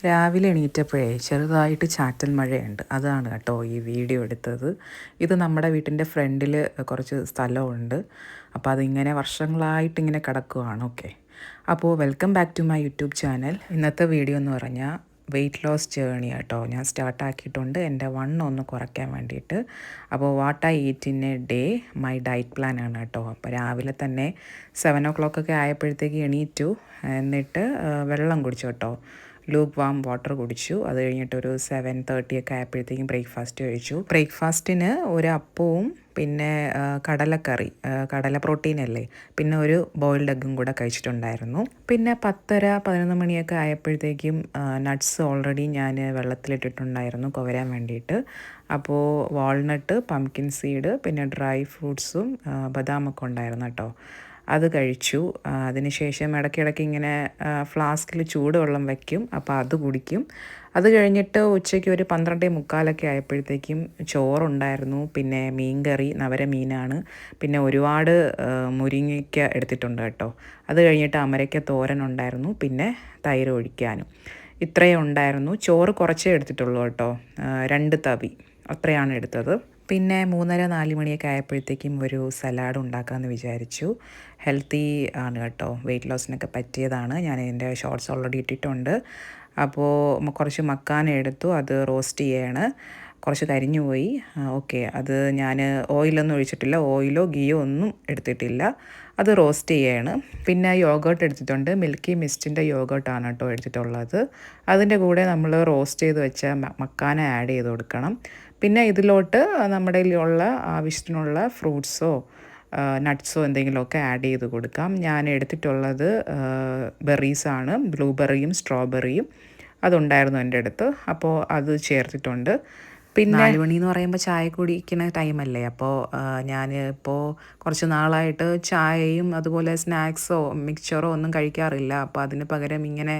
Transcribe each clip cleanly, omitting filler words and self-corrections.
രാവിലെ എണീറ്റപ്പോഴേ ചെറുതായിട്ട് ചാറ്റൽ മഴയുണ്ട്. അതാണ് കേട്ടോ ഈ വീഡിയോ എടുത്തത്. ഇത് നമ്മുടെ വീട്ടിൻ്റെ ഫ്രണ്ടിൽ കുറച്ച് സ്ഥലമുണ്ട്. അപ്പോൾ അതിങ്ങനെ വർഷങ്ങളായിട്ടിങ്ങനെ കിടക്കുകയാണ്. ഓക്കെ, അപ്പോൾ welcome back to my YouTube channel. ഇന്നത്തെ വീഡിയോ എന്ന് പറഞ്ഞാൽ വെയ്റ്റ് ലോസ് ജേണി കേട്ടോ. ഞാൻ സ്റ്റാർട്ടാക്കിയിട്ടുണ്ട് എൻ്റെ ഒന്ന് കുറയ്ക്കാൻ വേണ്ടിയിട്ട്. അപ്പോൾ what I eat in A day, my diet plan ആണ് കേട്ടോ. അപ്പോൾ രാവിലെ തന്നെ 7 o'clock ആയപ്പോഴത്തേക്ക് എണീറ്റു. എന്നിട്ട് വെള്ളം കുടിച്ചു കേട്ടോ. ലൂക്ക് വാം വാട്ടർ കുടിച്ചു. അത് കഴിഞ്ഞിട്ടൊരു 7:30 ആയപ്പോഴത്തേക്കും ബ്രേക്ക്ഫാസ്റ്റ് കഴിച്ചു. ബ്രേക്ക്ഫാസ്റ്റിന് ഒരു അപ്പവും പിന്നെ കടലക്കറി, കടല പ്രോട്ടീൻ അല്ലേ, പിന്നെ ഒരു ബോയിൽഡ് എഗ്ഗും കൂടെ കഴിച്ചിട്ടുണ്ടായിരുന്നു. പിന്നെ 10:30-11 മണിയൊക്കെ ആയപ്പോഴത്തേക്കും നട്ട്സ് ഓൾറെഡി ഞാൻ വെള്ളത്തിലിട്ടിട്ടുണ്ടായിരുന്നു കുവരാൻ വേണ്ടിയിട്ട്. അപ്പോൾ വാൾനട്ട്, പംകിൻ സീഡ്, പിന്നെ ഡ്രൈ ഫ്രൂട്ട്സും ബദാമൊക്കെ ഉണ്ടായിരുന്നു കേട്ടോ. അത് കഴിച്ചു. അതിനുശേഷം ഇടയ്ക്കിടയ്ക്ക് ഇങ്ങനെ ഫ്ലാസ്കിൽ ചൂടുവെള്ളം വയ്ക്കും, അപ്പോൾ അത് കുടിക്കും. അത് കഴിഞ്ഞിട്ട് ഉച്ചയ്ക്ക് ഒരു 12:45 ആയപ്പോഴത്തേക്കും ചോറുണ്ടായിരുന്നു, പിന്നെ മീൻകറി, നവര മീനാണ്, പിന്നെ ഒരുപാട് മുരിങ്ങയ്ക്ക എടുത്തിട്ടുണ്ട് കേട്ടോ. അത് കഴിഞ്ഞിട്ട് അമരയ്ക്ക തോരൻ ഉണ്ടായിരുന്നു, പിന്നെ തൈര് ഒഴിക്കാനും. ഇത്രയും ഉണ്ടായിരുന്നു. ചോറ് കുറച്ചേ എടുത്തിട്ടുള്ളൂ കേട്ടോ, 2 തവി അത്രയാണ് എടുത്തത്. പിന്നെ 3:30-4 മണിയൊക്കെ ആയപ്പോഴത്തേക്കും ഒരു സലാഡ് ഉണ്ടാക്കാമെന്ന് വിചാരിച്ചു. ഹെൽത്തി ആണ് കേട്ടോ, വെയ്റ്റ് ലോസിനൊക്കെ പറ്റിയതാണ്. ഞാൻ എൻ്റെ ഷോർട്സ് ഓൾറെഡി ഇട്ടിട്ടുണ്ട്. അപ്പോൾ കുറച്ച് മക്കാന എടുത്തു, അത് റോസ്റ്റ് ചെയ്യാണ്. കുറച്ച് കരിഞ്ഞു പോയി. ഓക്കെ, അത് ഞാൻ ഓയിലൊന്നും ഒഴിച്ചിട്ടില്ല, ഓയിലോ ഗീയോ ഒന്നും എടുത്തിട്ടില്ല. അത് റോസ്റ്റ് ചെയ്യാണ്. പിന്നെ യോഗേർട്ട് എടുത്തിട്ടുണ്ട്, മിൽക്കി മിസ്റ്റിൻ്റെ യോഗേർട്ടാണ് കേട്ടോ എടുത്തിട്ടുള്ളത്. അതിൻ്റെ കൂടെ നമ്മൾ റോസ്റ്റ് ചെയ്ത് വെച്ച മക്കാന ആഡ് ചെയ്ത് കൊടുക്കണം. പിന്നെ ഇതിലോട്ട് നമ്മുടെ കയ്യിലുള്ള ആവശ്യത്തിനുള്ള ഫ്രൂട്ട്സോ നട്ട്സോ എന്തെങ്കിലുമൊക്കെ ആഡ് ചെയ്ത് കൊടുക്കാം. ഞാൻ എടുത്തിട്ടുള്ളത് ബെറീസാണ്, ബ്ലൂബെറിയും സ്ട്രോബെറിയും അതുണ്ടായിരുന്നു എൻ്റെ അടുത്ത്. അപ്പോൾ അത് ചേർത്തിട്ടുണ്ട്. പിന്നെ 4 മണി എന്ന് പറയുമ്പോൾ ചായ കുടിക്കുന്ന ടൈമല്ലേ. അപ്പോൾ ഞാൻ ഇപ്പോൾ കുറച്ച് നാളായിട്ട് ചായയും അതുപോലെ സ്നാക്സോ മിക്സ്ചറോ ഒന്നും കഴിക്കാറില്ല. അപ്പോൾ അതിന് പകരം ഇങ്ങനെ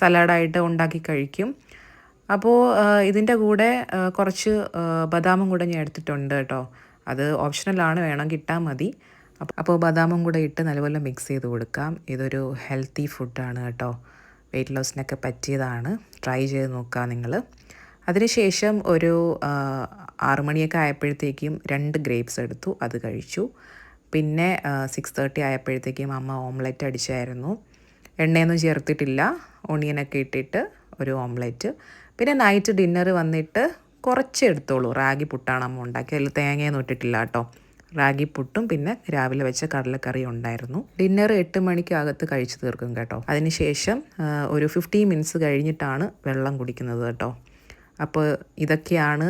സലാഡായിട്ട് ഉണ്ടാക്കി കഴിക്കും. അപ്പോൾ ഇതിൻ്റെ കൂടെ കുറച്ച് ബദാമും കൂടെ ഞാൻ എടുത്തിട്ടുണ്ട് കേട്ടോ. അത് ഓപ്ഷണലാണ്, വേണമെങ്കിൽ ഇട്ടാൽ മതി. അപ്പോൾ ബദാമും കൂടെ ഇട്ട് നല്ലപോലെ മിക്സ് ചെയ്ത് കൊടുക്കാം. ഇതൊരു ഹെൽത്തി ഫുഡാണ് കേട്ടോ, വെയ്റ്റ് ലോസിനൊക്കെ പറ്റിയതാണ്. ട്രൈ ചെയ്ത് നോക്കുക നിങ്ങൾ. അതിനുശേഷം ഒരു 6 മണിയൊക്കെ ആയപ്പോഴത്തേക്കും 2 ഗ്രേപ്സ് എടുത്തു, അത് കഴിച്ചു. പിന്നെ 6:30 ആയപ്പോഴത്തേക്കും അമ്മ ഓംലെറ്റ് അടിച്ചായിരുന്നു. എണ്ണയൊന്നും ചേർത്തിട്ടില്ല, ഓണിയനൊക്കെ ഇട്ടിട്ട് ഒരു ഓംലെറ്റ്. പിന്നെ നൈറ്റ് ഡിന്നർ വന്നിട്ട് കുറച്ച് എടുത്തോളൂ, റാഗി പുട്ടാണ് അമ്മ ഉണ്ടാക്കി. അതിൽ തേങ്ങയൊന്നും ഇട്ടിട്ടില്ല കേട്ടോ. റാഗി പുട്ടും പിന്നെ രാവിലെ വെച്ച കടലക്കറി ഉണ്ടായിരുന്നു. ഡിന്നർ 8 മണിക്കകത്ത് കഴിച്ചു തീർക്കും കേട്ടോ. അതിനുശേഷം ഒരു 15 മിനിറ്റ്സ് കഴിഞ്ഞിട്ടാണ് വെള്ളം കുടിക്കുന്നത് കേട്ടോ. അപ്പോൾ ഇതൊക്കെയാണ്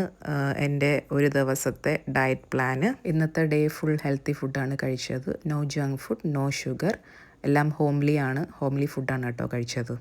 എൻ്റെ ഒരു ദിവസത്തെ ഡയറ്റ് പ്ലാന്. ഇന്നത്തെ ഡേ ഫുൾ ഹെൽത്തി ഫുഡാണ് കഴിച്ചത്. No junk food, no sugar, എല്ലാം ഹോംലി ഫുഡാണ് കേട്ടോ കഴിച്ചത്.